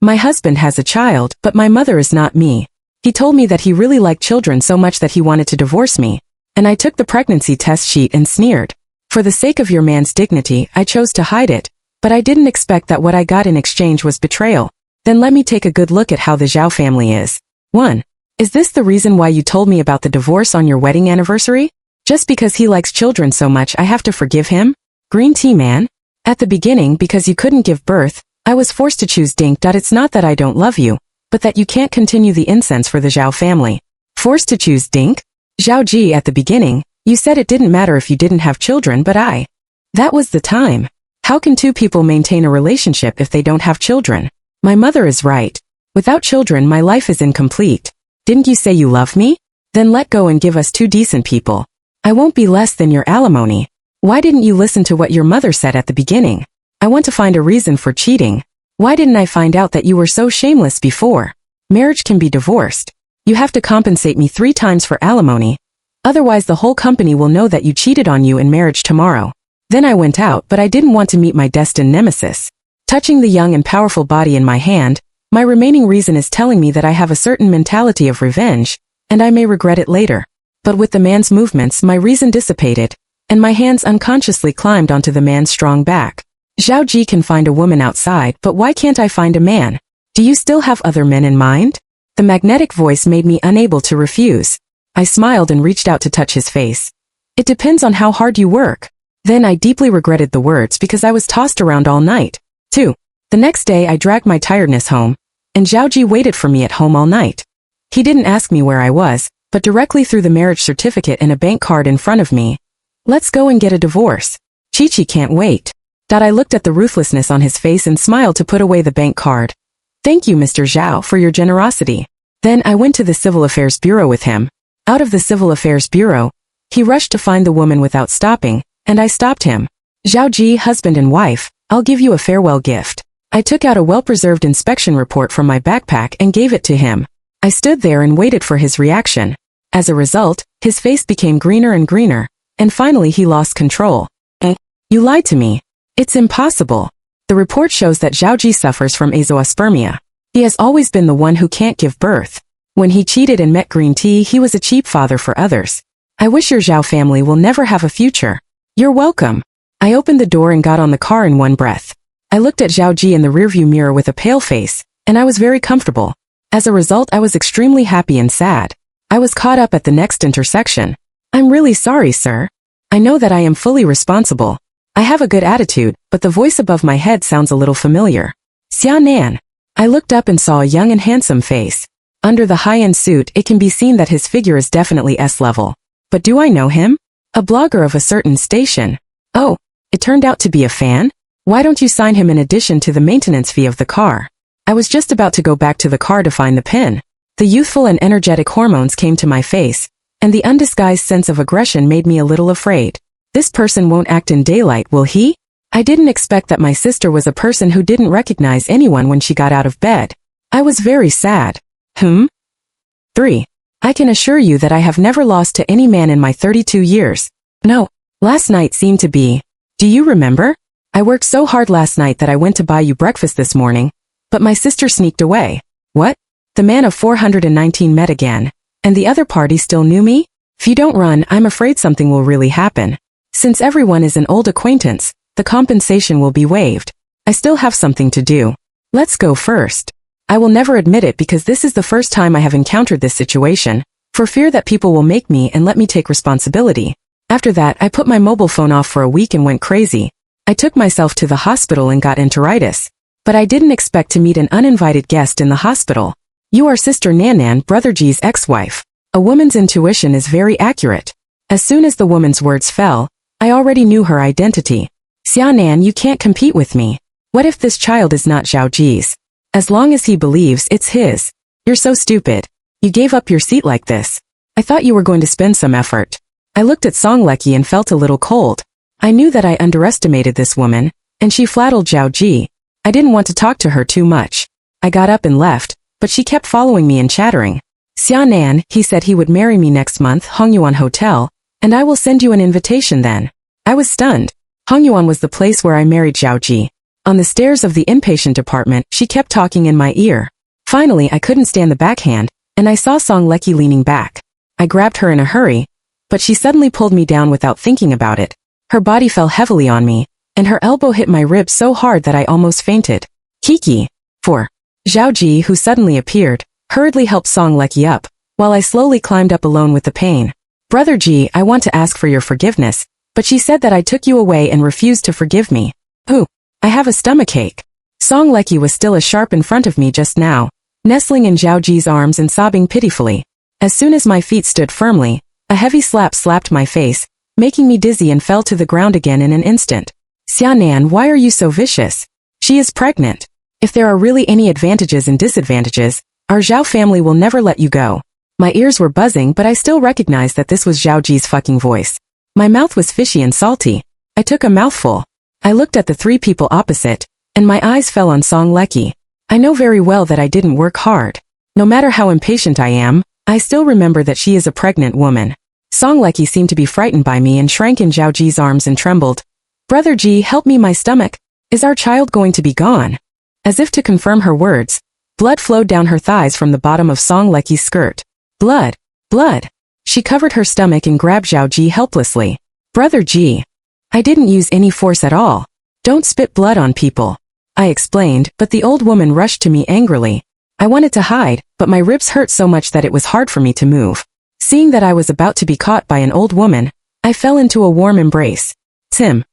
My husband has a child, but my mother is not me. He told me that he really liked children so much that he wanted to divorce me. And I took the pregnancy test sheet and sneered. For the sake of your man's dignity, I chose to hide it. But I didn't expect that what I got in exchange was betrayal. Then let me take a good look at how the Zhao family is. 1. Is this the reason why you told me about the divorce on your wedding anniversary? Just because he likes children so much I have to forgive him? Green tea man? At the beginning, because you couldn't give birth, I was forced to choose Dink. It's not that I don't love you, but that you can't continue the incense for the Zhao family. Forced to choose Dink? Zhao Ji, at the beginning, you said it didn't matter if you didn't have children, but that was the time. How can two people maintain a relationship if they don't have children? My mother is right. Without children, my life is incomplete. Didn't you say you love me? Then let go and give us two decent people. I won't be less than your alimony. Why didn't you listen to what your mother said at the beginning? I want to find a reason for cheating. Why didn't I find out that you were so shameless before? Marriage can be divorced. You have to compensate me 3 times for alimony. Otherwise the whole company will know that you cheated on you in marriage tomorrow. Then I went out, but I didn't want to meet my destined nemesis. Touching the young and powerful body in my hand, my remaining reason is telling me that I have a certain mentality of revenge, and I may regret it later. But with the man's movements my reason dissipated, and my hands unconsciously climbed onto the man's strong back. Zhao Ji can find a woman outside, but why can't I find a man? Do you still have other men in mind? The magnetic voice made me unable to refuse. I smiled and reached out to touch his face. It depends on how hard you work. Then I deeply regretted the words because I was tossed around all night. 2. The next day I dragged my tiredness home, and Zhao Ji waited for me at home all night. He didn't ask me where I was, but directly threw the marriage certificate and a bank card in front of me. Let's go and get a divorce. Chi-Chi can't wait. I looked at the ruthlessness on his face and smiled to put away the bank card. Thank you, Mr. Zhao, for your generosity. Then I went to the Civil Affairs Bureau with him. Out of the Civil Affairs Bureau, he rushed to find the woman without stopping, and I stopped him. Zhao Ji, husband and wife, I'll give you a farewell gift. I took out a well-preserved inspection report from my backpack and gave it to him. I stood there and waited for his reaction. As a result, his face became greener and greener, and finally he lost control. You lied to me. It's impossible. The report shows that Zhao Ji suffers from azoospermia. He has always been the one who can't give birth. When he cheated and met green tea, he was a cheap father for others. I wish your Zhao family will never have a future. You're welcome. I opened the door and got on the car in one breath. I looked at Zhao Ji in the rearview mirror with a pale face, and I was very comfortable. As a result, I was extremely happy and sad. I was caught up at the next intersection. I'm really sorry, sir. I know that I am fully responsible. I have a good attitude, but the voice above my head sounds a little familiar. Xia Nan. I looked up and saw a young and handsome face. Under the high-end suit, it can be seen that his figure is definitely S-level. But do I know him? A blogger of a certain station. Oh, it turned out to be a fan? Why don't you sign him in addition to the maintenance fee of the car? I was just about to go back to the car to find the pin. The youthful and energetic hormones came to my face, and the undisguised sense of aggression made me a little afraid. This person won't act in daylight, will he? I didn't expect that my sister was a person who didn't recognize anyone when she got out of bed. I was very sad. 3. I can assure you that I have never lost to any man in my 32 years. No, last night seemed to be. Do you remember? I worked so hard last night that I went to buy you breakfast this morning, but my sister sneaked away. What? The man of 419 met again, and the other party still knew me? If you don't run, I'm afraid something will really happen. Since everyone is an old acquaintance, the compensation will be waived. I still have something to do. Let's go first. I will never admit it because this is the first time I have encountered this situation, for fear that people will make me and let me take responsibility. After that, I put my mobile phone off for a week and went crazy. I took myself to the hospital and got enteritis. But I didn't expect to meet an uninvited guest in the hospital. You are Sister Nanan, Brother G's ex-wife. A woman's intuition is very accurate. As soon as the woman's words fell, I already knew her identity. Xia Nan, you can't compete with me. What if this child is not Zhao Ji's? As long as he believes it's his. You're so stupid. You gave up your seat like this. I thought you were going to spend some effort. I looked at Song Lucky and felt a little cold. I knew that I underestimated this woman, and she flattered Zhao Ji. I didn't want to talk to her too much. I got up and left, but she kept following me and chattering. Xia Nan, he said he would marry me next month, Hongyuan Hotel, and I will send you an invitation then. I was stunned. Hongyuan was the place where I married Zhao Ji. On the stairs of the inpatient department, she kept talking in my ear. Finally, I couldn't stand the backhand, and I saw Song Leki leaning back. I grabbed her in a hurry, but she suddenly pulled me down without thinking about it. Her body fell heavily on me, and her elbow hit my ribs so hard that I almost fainted. Kiki. 4. Zhao Ji, who suddenly appeared, hurriedly helped Song Leki up, while I slowly climbed up alone with the pain. Brother Ji, I want to ask for your forgiveness, but she said that I took you away and refused to forgive me. Who? I have a stomachache. Song Leki was still as sharp in front of me just now, nestling in Zhao Ji's arms and sobbing pitifully. As soon as my feet stood firmly, a heavy slap slapped my face, making me dizzy and fell to the ground again in an instant. Xianan, why are you so vicious? She is pregnant. If there are really any advantages and disadvantages, our Zhao family will never let you go. My ears were buzzing, but I still recognized that this was Zhao Ji's fucking voice. My mouth was fishy and salty. I took a mouthful. I looked at the three people opposite, and my eyes fell on Song Leki. I know very well that I didn't work hard. No matter how impatient I am, I still remember that she is a pregnant woman. Song Leki seemed to be frightened by me and shrank in Zhao Ji's arms and trembled. Brother Ji, help me, my stomach. Is our child going to be gone? As if to confirm her words, blood flowed down her thighs from the bottom of Song Leki's skirt. Blood. Blood. She covered her stomach and grabbed Zhao Ji helplessly. Brother Ji. I didn't use any force at all. Don't spit blood on people. I explained, but the old woman rushed to me angrily. I wanted to hide, but my ribs hurt so much that it was hard for me to move. Seeing that I was about to be caught by an old woman, I fell into a warm embrace. Tim.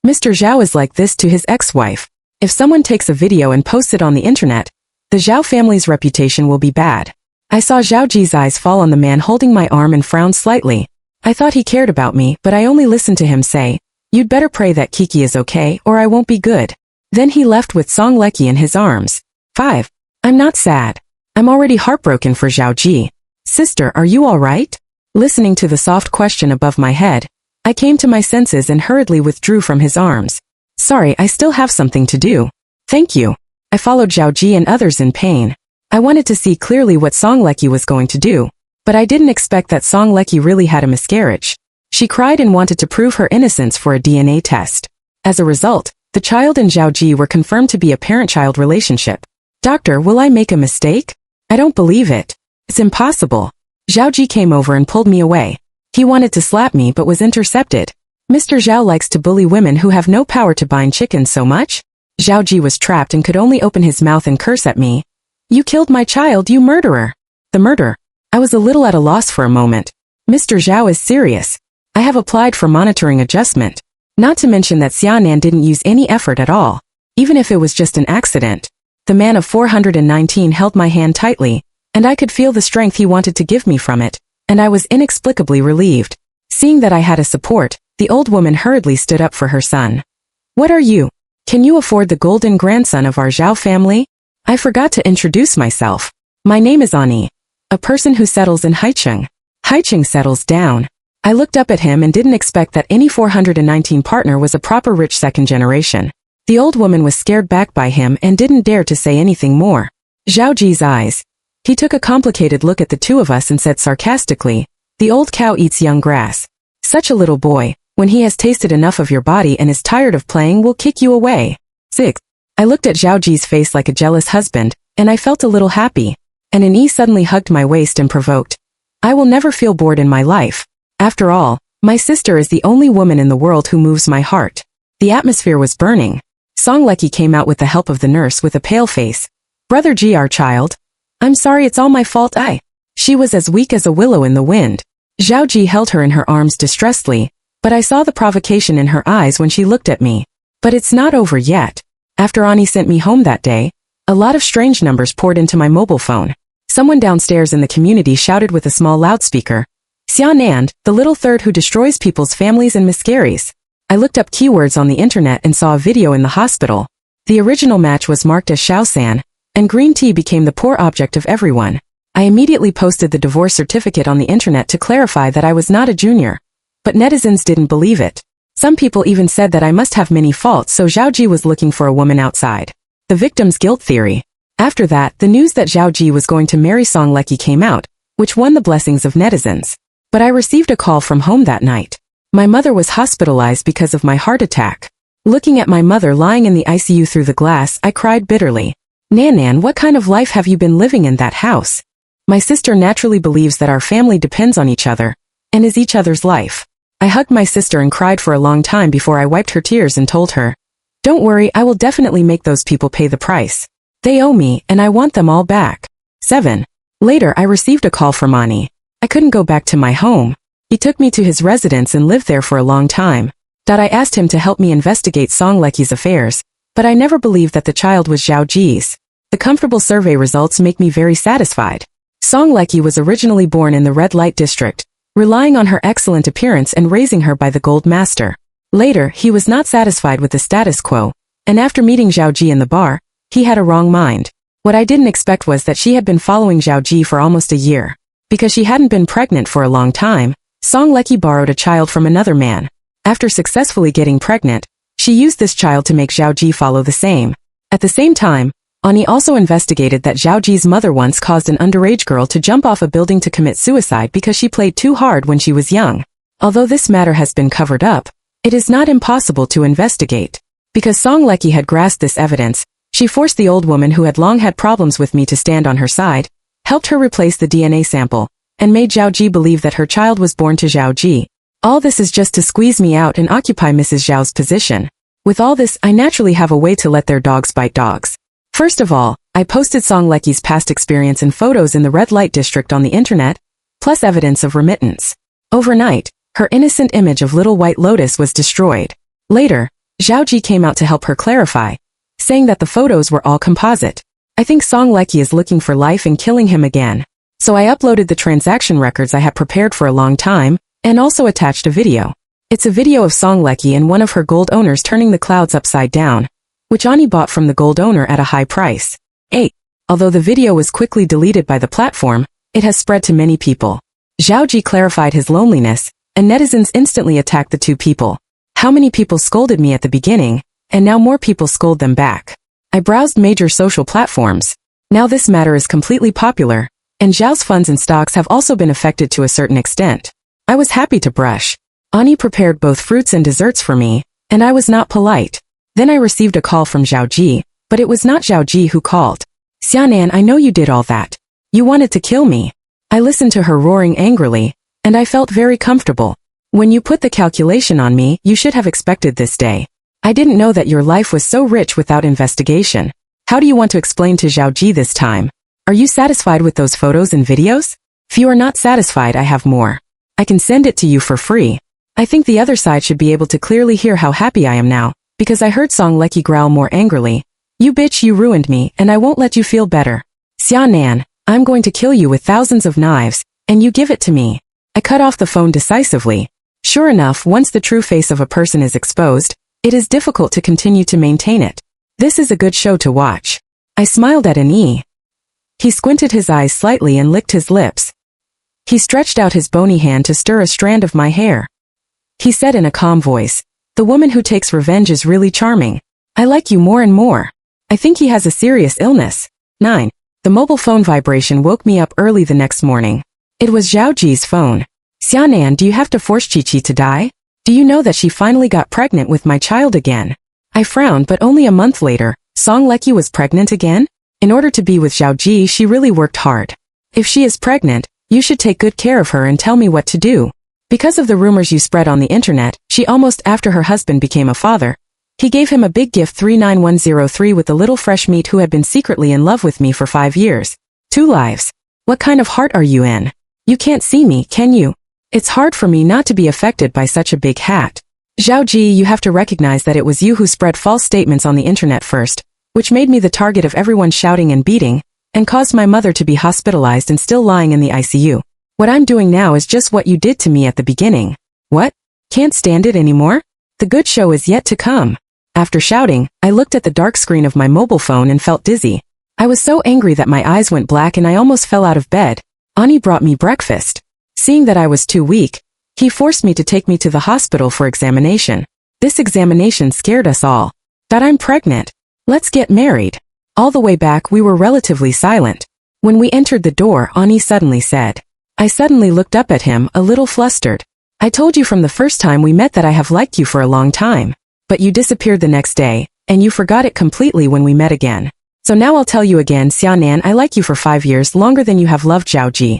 Mr. Zhao is like this to his ex-wife. If someone takes a video and posts it on the internet, the Zhao family's reputation will be bad. I saw Zhao Ji's eyes fall on the man holding my arm and frowned slightly. I thought he cared about me, but I only listened to him say, "You'd better pray that Kiki is okay or I won't be good." Then he left with Song Leki in his arms. 5. I'm not sad. I'm already heartbroken for Zhao Ji. Sister, are you all right? Listening to the soft question above my head, I came to my senses and hurriedly withdrew from his arms. Sorry, I still have something to do. Thank you. I followed Zhao Ji and others in pain. I wanted to see clearly what Song Leki was going to do, but I didn't expect that Song Leki really had a miscarriage. She cried and wanted to prove her innocence for a DNA test. As a result, the child and Zhao Ji were confirmed to be a parent-child relationship. Doctor, will I make a mistake? I don't believe it. It's impossible. Zhao Ji came over and pulled me away. He wanted to slap me but was intercepted. Mr. Zhao likes to bully women who have no power to bind chickens so much. Zhao Ji was trapped and could only open his mouth and curse at me. You killed my child, you murderer. The murder. I was a little at a loss for a moment. Mr. Zhao is serious. I have applied for monitoring adjustment. Not to mention that Xianan didn't use any effort at all. Even if it was just an accident. The man of 419 held my hand tightly, and I could feel the strength he wanted to give me from it, and I was inexplicably relieved. Seeing that I had a support, the old woman hurriedly stood up for her son. What are you? Can you afford the golden grandson of our Zhao family? I forgot to introduce myself. My name is Ani, a person who settles in Haicheng. Haicheng settles down. I looked up at him and didn't expect that any 419 partner was a proper rich second generation. The old woman was scared back by him and didn't dare to say anything more. Zhao Ji's eyes. He took a complicated look at the two of us and said sarcastically, "The old cow eats young grass. Such a little boy, when he has tasted enough of your body and is tired of playing, will kick you away." 6. I looked at Zhao Ji's face like a jealous husband, and I felt a little happy. And an E suddenly hugged my waist and provoked. I will never feel bored in my life. After all, my sister is the only woman in the world who moves my heart. The atmosphere was burning. Song Leki came out with the help of the nurse with a pale face. Brother Ji, our child. I'm sorry, it's all my fault. She was as weak as a willow in the wind. Zhao Ji held her in her arms distressedly, but I saw the provocation in her eyes when she looked at me. But it's not over yet. After Ani sent me home that day, a lot of strange numbers poured into my mobile phone. Someone downstairs in the community shouted with a small loudspeaker, Xianan, the little third who destroys people's families and miscarries. I looked up keywords on the internet and saw a video in the hospital. The original match was marked as Shaosan, and green tea became the poor object of everyone. I immediately posted the divorce certificate on the internet to clarify that I was not a junior. But netizens didn't believe it. Some people even said that I must have many faults, so Zhao Ji was looking for a woman outside. The victim's guilt theory. After that, the news that Zhao Ji was going to marry Song Leki came out, which won the blessings of netizens. But I received a call from home that night. My mother was hospitalized because of my heart attack. Looking at my mother lying in the ICU through the glass, I cried bitterly. Nan, what kind of life have you been living in that house? My sister naturally believes that our family depends on each other, and is each other's life. I hugged my sister and cried for a long time before I wiped her tears and told her, "Don't worry, I will definitely make those people pay the price. They owe me, and I want them all back." 7. Later, I received a call from Ani. I couldn't go back to my home. He took me to his residence and lived there for a long time. I asked him to help me investigate Song Leki's affairs, but I never believed that the child was Zhao Ji's. The comfortable survey results make me very satisfied. Song Leki was originally born in the red light district, relying on her excellent appearance and raising her by the gold master. Later, he was not satisfied with the status quo, and after meeting Zhao Ji in the bar, he had a wrong mind. What I didn't expect was that she had been following Zhao Ji for almost a year. Because she hadn't been pregnant for a long time, Song Leki borrowed a child from another man. After successfully getting pregnant, she used this child to make Zhao Ji follow the same. At the same time, Ani also investigated that Zhao Ji's mother once caused an underage girl to jump off a building to commit suicide because she played too hard when she was young. Although this matter has been covered up, it is not impossible to investigate. Because Song Leki had grasped this evidence, she forced the old woman who had long had problems with me to stand on her side, helped her replace the DNA sample, and made Zhao Ji believe that her child was born to Zhao Ji. All this is just to squeeze me out and occupy Mrs. Zhao's position. With all this, I naturally have a way to let their dogs bite dogs. First of all, I posted Song Leki's past experience and photos in the red light district on the internet, plus evidence of remittance. Overnight, her innocent image of Little White Lotus was destroyed. Later, Zhao Ji came out to help her clarify, saying that the photos were all composite. I think Song Leki is looking for life and killing him again. So I uploaded the transaction records I had prepared for a long time, and also attached a video. It's a video of Song Leki and one of her gold owners turning the clouds upside down, which Ani bought from the gold owner at a high price. 8. Although the video was quickly deleted by the platform, it has spread to many people. Zhao Ji clarified his loneliness, and netizens instantly attacked the two people. How many people scolded me at the beginning, and now more people scold them back. I browsed major social platforms. Now this matter is completely popular, and Zhao's funds and stocks have also been affected to a certain extent. I was happy to brush. Ani prepared both fruits and desserts for me, and I was not polite. Then I received a call from Zhao Ji, but it was not Zhao Ji who called. "Xianan, I know you did all that. You wanted to kill me." I listened to her roaring angrily, and I felt very comfortable. "When you put the calculation on me, you should have expected this day. I didn't know that your life was so rich without investigation. How do you want to explain to Zhao Ji this time? Are you satisfied with those photos and videos? If you are not satisfied, I have more. I can send it to you for free." I think the other side should be able to clearly hear how happy I am now, because I heard Song Leki growl more angrily. "You bitch, you ruined me, and I won't let you feel better. Xianan, I'm going to kill you with thousands of knives, and you give it to me." I cut off the phone decisively. Sure enough, once the true face of a person is exposed, it is difficult to continue to maintain it. This is a good show to watch. I smiled at Ani. He squinted his eyes slightly and licked his lips. He stretched out his bony hand to stir a strand of my hair. He said in a calm voice, "The woman who takes revenge is really charming. I like you more and more. I think he has a serious illness." 9. The mobile phone vibration woke me up early the next morning. It was Zhao Ji's phone. "Xianan, do you have to force Chi-Chi to die? Do you know that she finally got pregnant with my child again?" I frowned, but only a month later, Song Leki was pregnant again? In order to be with Zhao Ji, she really worked hard. If she is pregnant, you should take good care of her and tell me what to do. Because of the rumors you spread on the internet, she almost after her husband became a father. He gave him a big gift 39103 with the little fresh meat who had been secretly in love with me for 5 years. 2 lives. What kind of heart are you in? You can't see me, can you? It's hard for me not to be affected by such a big hat. Zhao Ji, you have to recognize that it was you who spread false statements on the internet first, which made me the target of everyone shouting and beating, and caused my mother to be hospitalized and still lying in the ICU. What I'm doing now is just what you did to me at the beginning. What? Can't stand it anymore? The good show is yet to come. After shouting, I looked at the dark screen of my mobile phone and felt dizzy. I was so angry that my eyes went black and I almost fell out of bed. Ani brought me breakfast. Seeing that I was too weak, he forced me to take me to the hospital for examination. This examination scared us all. That I'm pregnant. Let's get married. All the way back we were relatively silent. When we entered the door, Ani suddenly said. I suddenly looked up at him, a little flustered. I told you from the first time we met that I have liked you for a long time. but you disappeared the next day, and you forgot it completely when we met again. So now I'll tell you again, Xiaonan, I like you for 5 years longer than you have loved Zhao Ji.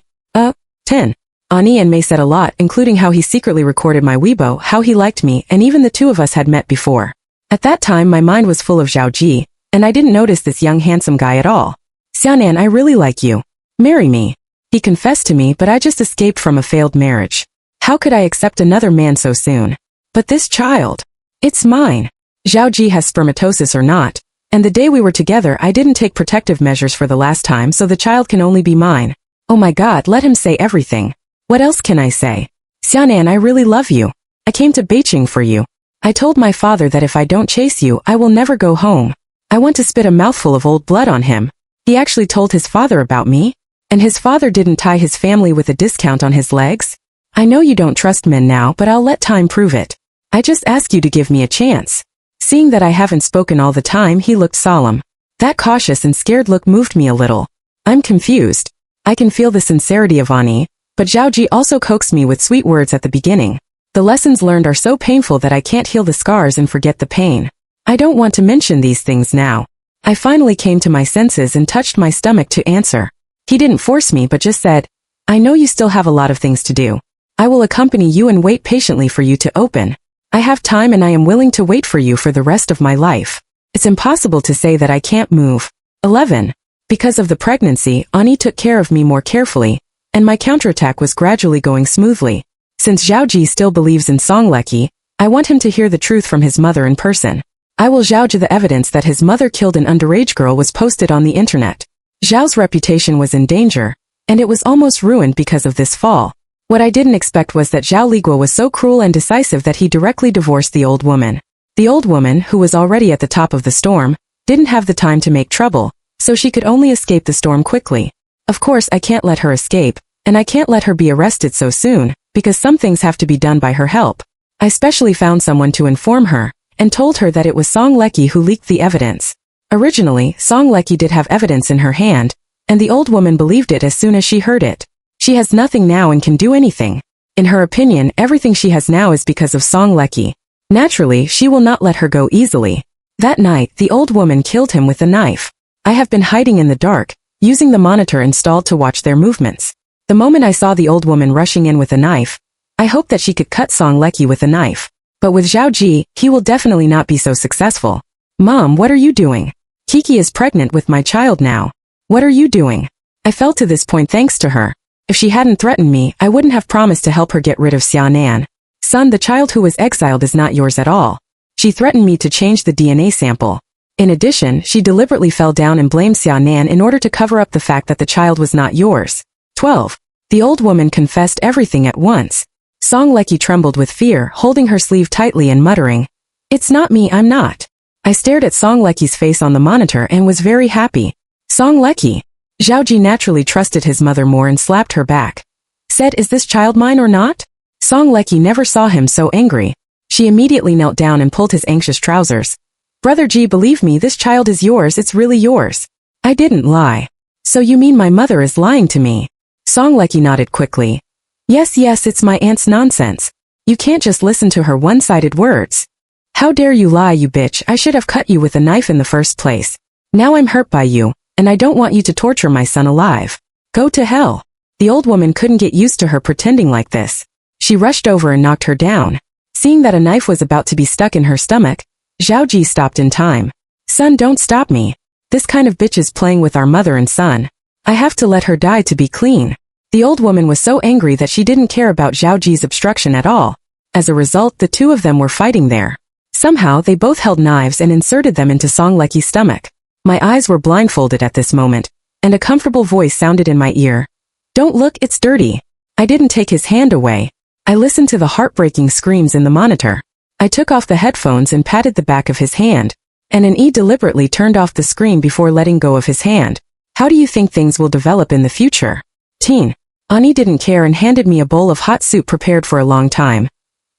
10. Ani and Mei said a lot, including how he secretly recorded my Weibo, how he liked me, and even the two of us had met before. At that time my mind was full of Zhao Ji, and I didn't notice this young handsome guy at all. Xiaonan, I really like you. Marry me. He confessed to me, but I just escaped from a failed marriage. How could I accept another man so soon? But this child. It's mine. Zhao Ji has spermatosis or not, and the day we were together I didn't take protective measures for the last time, so the child can only be mine. Oh my god, let him say everything. What else can I say? Xiaonan, I really love you. I came to Beijing for you. I told my father that if I don't chase you, I will never go home. I want to spit a mouthful of old blood on him. He actually told his father about me? And his father didn't tie his family with a discount on his legs? I know you don't trust men now, but I'll let time prove it. I just ask you to give me a chance. Seeing that I haven't spoken all the time, he looked solemn. That cautious and scared look moved me a little. I'm confused. I can feel the sincerity of Ani, but Zhao Ji also coaxed me with sweet words at the beginning. The lessons learned are so painful that I can't heal the scars and forget the pain. I don't want to mention these things now. I finally came to my senses and touched my stomach to answer. He didn't force me but just said, I know you still have a lot of things to do. I will accompany you and wait patiently for you to open. I have time and I am willing to wait for you for the rest of my life. It's impossible to say that I can't move. 11. Because of the pregnancy, Ani took care of me more carefully, and my counterattack was gradually going smoothly. Since Zhao Ji still believes in Songleki, I want him to hear the truth from his mother in person. I will Zhao Ji the evidence that his mother killed an underage girl was posted on the internet. Zhao's reputation was in danger, and it was almost ruined because of this fall. What I didn't expect was that Zhao Liguo was so cruel and decisive that he directly divorced the old woman. The old woman, who was already at the top of the storm, didn't have the time to make trouble, so she could only escape the storm quickly. Of course I can't let her escape, and I can't let her be arrested so soon, because some things have to be done by her help. I specially found someone to inform her, and told her that it was Songleki who leaked the evidence. Originally, Songleki did have evidence in her hand, and the old woman believed it as soon as she heard it. She has nothing now and can do anything. In her opinion, everything she has now is because of Songleki. Naturally, she will not let her go easily. That night, the old woman killed him with a knife. I have been hiding in the dark, using the monitor installed to watch their movements. The moment I saw the old woman rushing in with a knife, I hoped that she could cut Songleki with a knife. But with Zhao Ji, he will definitely not be so successful. Mom, what are you doing? Kiki is pregnant with my child now. What are you doing? I fell to this point thanks to her. If she hadn't threatened me, I wouldn't have promised to help her get rid of Xiaonan. Son, the child who was exiled is not yours at all. She threatened me to change the DNA sample. In addition, she deliberately fell down and blamed Xiaonan in order to cover up the fact that the child was not yours. 12. The old woman confessed everything at once. Songleki trembled with fear, holding her sleeve tightly and muttering, It's not me, I'm not. I stared at Songleki's face on the monitor and was very happy. Songleki. Zhao Ji naturally trusted his mother more and slapped her back. Said, Is this child mine or not? Songleki never saw him so angry. She immediately knelt down and pulled his anxious trousers. Brother Ji, believe me, this child is yours, it's really yours. I didn't lie. So you mean my mother is lying to me? Songleki nodded quickly. Yes, it's my aunt's nonsense. You can't just listen to her one-sided words. How dare you lie, you bitch, I should have cut you with a knife in the first place. Now I'm hurt by you, and I don't want you to torture my son alive. Go to hell. The old woman couldn't get used to her pretending like this. She rushed over and knocked her down. Seeing that a knife was about to be stuck in her stomach, Zhao Ji stopped in time. Son, don't stop me. This kind of bitch is playing with our mother and son. I have to let her die to be clean. The old woman was so angry that she didn't care about Zhao Ji's obstruction at all. As a result, the two of them were fighting there. Somehow, they both held knives and inserted them into Songleki's stomach. My eyes were blindfolded at this moment, and a comfortable voice sounded in my ear. Don't look, it's dirty. I didn't take his hand away. I listened to the heartbreaking screams in the monitor. I took off the headphones and patted the back of his hand, and an E deliberately turned off the screen before letting go of his hand. How do you think things will develop in the future? Teen. Ani didn't care and handed me a bowl of hot soup prepared for a long time.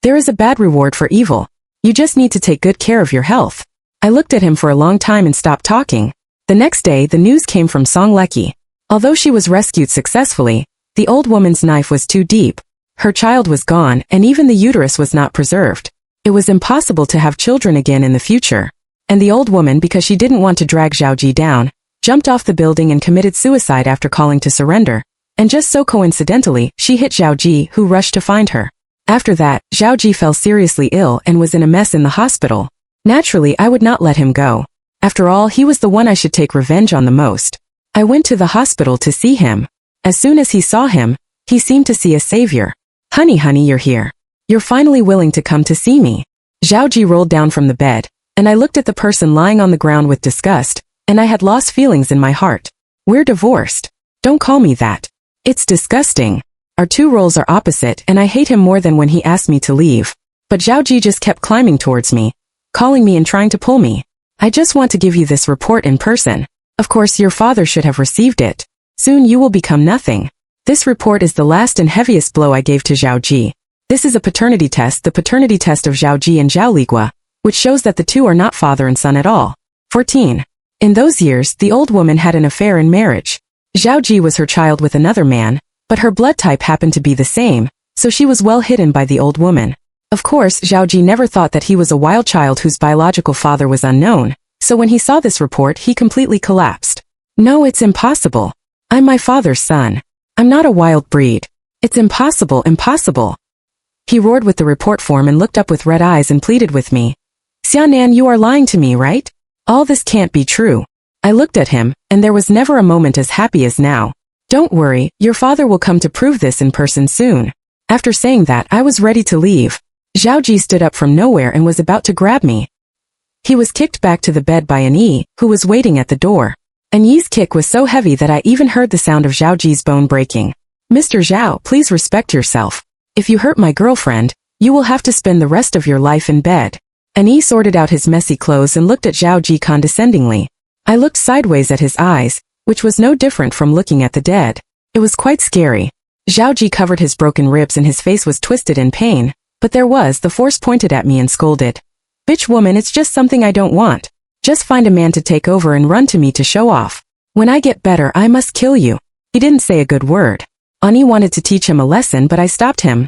There is a bad reward for evil. You just need to take good care of your health. I looked at him for a long time and stopped talking. The next day, the news came from Songleki. Although she was rescued successfully, the old woman's knife was too deep. Her child was gone, and even the uterus was not preserved. It was impossible to have children again in the future. And the old woman, because she didn't want to drag Zhao Ji down, jumped off the building and committed suicide after calling to surrender. And just so coincidentally, she hit Zhao Ji, who rushed to find her. After that, Zhao Ji fell seriously ill and was in a mess in the hospital. Naturally, I would not let him go. After all, he was the one I should take revenge on the most. I went to the hospital to see him. As soon as he saw him, he seemed to see a savior. Honey, you're here. You're finally willing to come to see me. Zhao Ji rolled down from the bed, and I looked at the person lying on the ground with disgust, and I had lost feelings in my heart. We're divorced. Don't call me that. It's disgusting. Our two roles are opposite, and I hate him more than when he asked me to leave. But Zhao Ji just kept climbing towards me, calling me and trying to pull me. I just want to give you this report in person. Of course, your father should have received it. Soon you will become nothing. This report is the last and heaviest blow I gave to Zhao Ji. This is a paternity test, the paternity test of Zhao Ji and Zhao Ligua, which shows that the two are not father and son at all. 14. In those years, the old woman had an affair in marriage. Zhao Ji was her child with another man, but her blood type happened to be the same, so she was well hidden by the old woman. Of course, Zhao Ji never thought that he was a wild child whose biological father was unknown, so when he saw this report, he completely collapsed. No, it's impossible. I'm my father's son. I'm not a wild breed. It's impossible, impossible. He roared with the report form and looked up with red eyes and pleaded with me. Xianan, you are lying to me, right? All this can't be true. I looked at him, and there was never a moment as happy as now. Don't worry, your father will come to prove this in person soon. After saying that, I was ready to leave. Zhao Ji stood up from nowhere and was about to grab me. He was kicked back to the bed by An Yi, who was waiting at the door. An Yi's kick was so heavy that I even heard the sound of Zhao Ji's bone breaking. Mr. Zhao, please respect yourself. If you hurt my girlfriend, you will have to spend the rest of your life in bed. An Yi sorted out his messy clothes and looked at Zhao Ji condescendingly. I looked sideways at his eyes, which was no different from looking at the dead. It was quite scary. Zhao Ji covered his broken ribs and his face was twisted in pain, but the force pointed at me and scolded. Bitch woman, it's just something I don't want. Just find a man to take over and run to me to show off. When I get better, I must kill you. He didn't say a good word. Ani wanted to teach him a lesson, but I stopped him.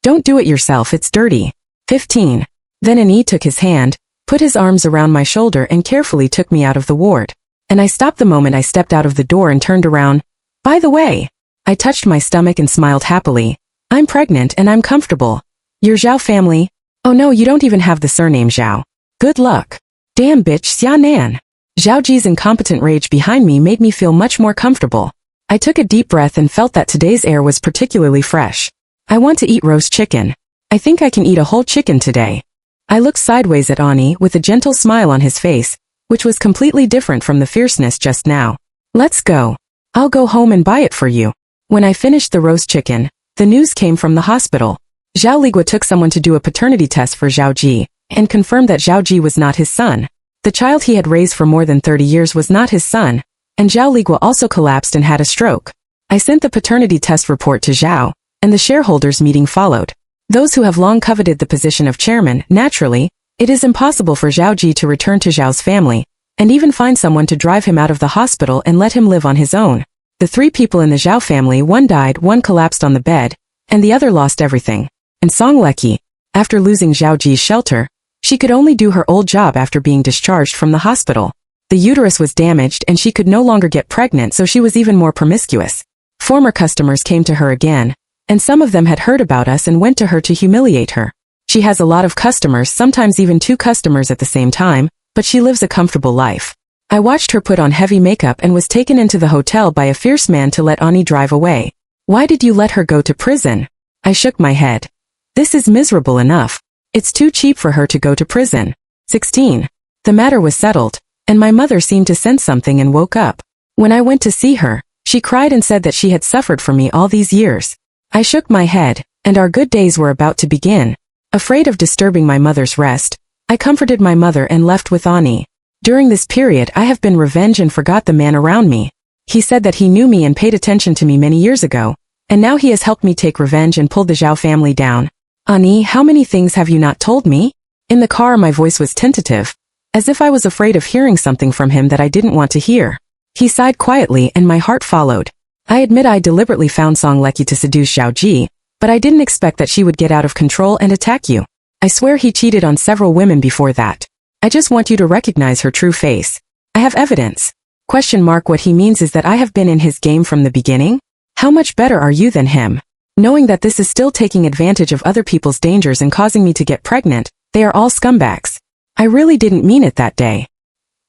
Don't do it yourself, it's dirty. 15. Then Ani took his hand, put his arms around my shoulder and carefully took me out of the ward. And I stopped the moment I stepped out of the door and turned around. By the way, I touched my stomach and smiled happily. I'm pregnant and I'm comfortable. Your Zhao family? Oh no, you don't even have the surname Zhao. Good luck. Damn bitch, Xianan. Zhao Ji's incompetent rage behind me made me feel much more comfortable. I took a deep breath and felt that today's air was particularly fresh. I want to eat roast chicken. I think I can eat a whole chicken today. I looked sideways at Ani with a gentle smile on his face, which was completely different from the fierceness just now. Let's go. I'll go home and buy it for you. When I finished the roast chicken, the news came from the hospital. Zhao Ligua took someone to do a paternity test for Zhao Ji, and confirmed that Zhao Ji was not his son. The child he had raised for more than 30 years was not his son, and Zhao Ligua also collapsed and had a stroke. I sent the paternity test report to Zhao, and the shareholders' meeting followed. Those who have long coveted the position of chairman, naturally, it is impossible for Zhao Ji to return to Zhao's family, and even find someone to drive him out of the hospital and let him live on his own. The three people in the Zhao family, one died, one collapsed on the bed, and the other lost everything. And Song Leki, after losing Zhao Ji's shelter, she could only do her old job after being discharged from the hospital. The uterus was damaged and she could no longer get pregnant, so she was even more promiscuous. Former customers came to her again, and some of them had heard about us and went to her to humiliate her. She has a lot of customers, sometimes even 2 customers at the same time, but she lives a comfortable life. I watched her put on heavy makeup and was taken into the hotel by a fierce man to let Ani drive away. Why did you let her go to prison? I shook my head. This is miserable enough. It's too cheap for her to go to prison. 16. The matter was settled, and my mother seemed to sense something and woke up. When I went to see her, she cried and said that she had suffered for me all these years. I shook my head, and our good days were about to begin. Afraid of disturbing my mother's rest, I comforted my mother and left with Ani. During this period I have been revenge and forgot the man around me. He said that he knew me and paid attention to me many years ago, and now he has helped me take revenge and pull the Zhao family down. Ani, how many things have you not told me? In the car my voice was tentative, as if I was afraid of hearing something from him that I didn't want to hear. He sighed quietly and my heart followed. I admit I deliberately found Song Leki to seduce Zhao Ji, but I didn't expect that she would get out of control and attack you. I swear he cheated on several women before that. I just want you to recognize her true face. I have evidence. What he means is that I have been in his game from the beginning? How much better are you than him? Knowing that this is still taking advantage of other people's dangers and causing me to get pregnant, they are all scumbags. I really didn't mean it that day.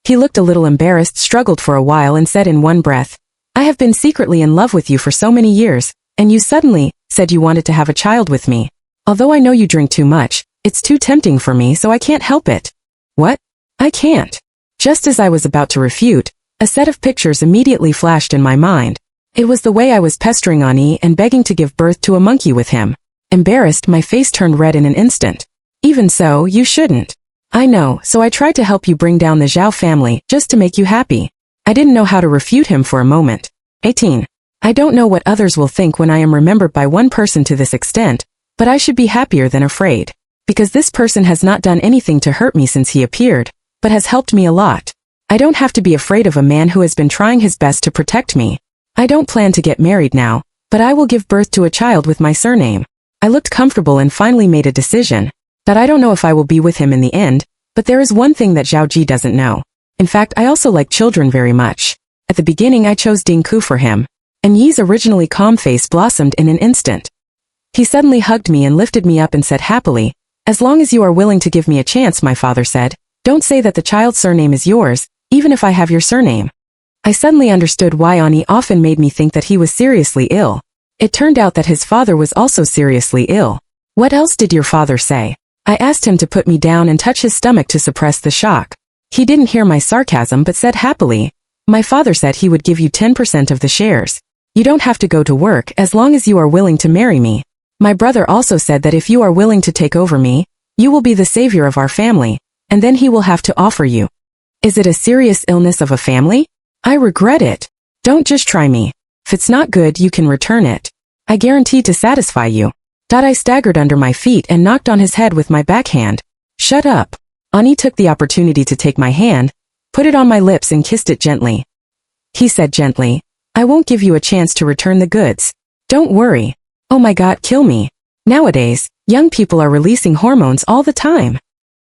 He looked a little embarrassed, struggled for a while and said in one breath, I have been secretly in love with you for so many years, and you suddenly said you wanted to have a child with me. Although I know you drink too much, it's too tempting for me, so I can't help it. What? I can't. Just as I was about to refute, a set of pictures immediately flashed in my mind. It was the way I was pestering Ani and begging to give birth to a monkey with him. Embarrassed, my face turned red in an instant. Even so, you shouldn't. I know, so I tried to help you bring down the Zhao family, just to make you happy. I didn't know how to refute him for a moment. 18. I don't know what others will think when I am remembered by one person to this extent, but I should be happier than afraid. Because this person has not done anything to hurt me since he appeared, but has helped me a lot. I don't have to be afraid of a man who has been trying his best to protect me. I don't plan to get married now, but I will give birth to a child with my surname. I looked comfortable and finally made a decision. That I don't know if I will be with him in the end, but there is one thing that Zhao Ji doesn't know. In fact, I also like children very much. At the beginning I chose Dingku for him, and Yi's originally calm face blossomed in an instant. He suddenly hugged me and lifted me up and said happily, as long as you are willing to give me a chance, my father said, don't say that the child's surname is yours, even if I have your surname. I suddenly understood why Ani often made me think that he was seriously ill. It turned out that his father was also seriously ill. What else did your father say? I asked him to put me down and touch his stomach to suppress the shock. He didn't hear my sarcasm but said happily, my father said he would give you 10% of the shares. You don't have to go to work as long as you are willing to marry me. My brother also said that if you are willing to take over me, you will be the savior of our family, and then he will have to offer you. Is it a serious illness of a family? I regret it. Don't just try me. If it's not good, you can return it. I guarantee to satisfy you. I staggered under my feet and knocked on his head with my backhand. Shut up. Ani took the opportunity to take my hand, put it on my lips and kissed it gently. He said gently, I won't give you a chance to return the goods. Don't worry. Oh my God, kill me. Nowadays, young people are releasing hormones all the time.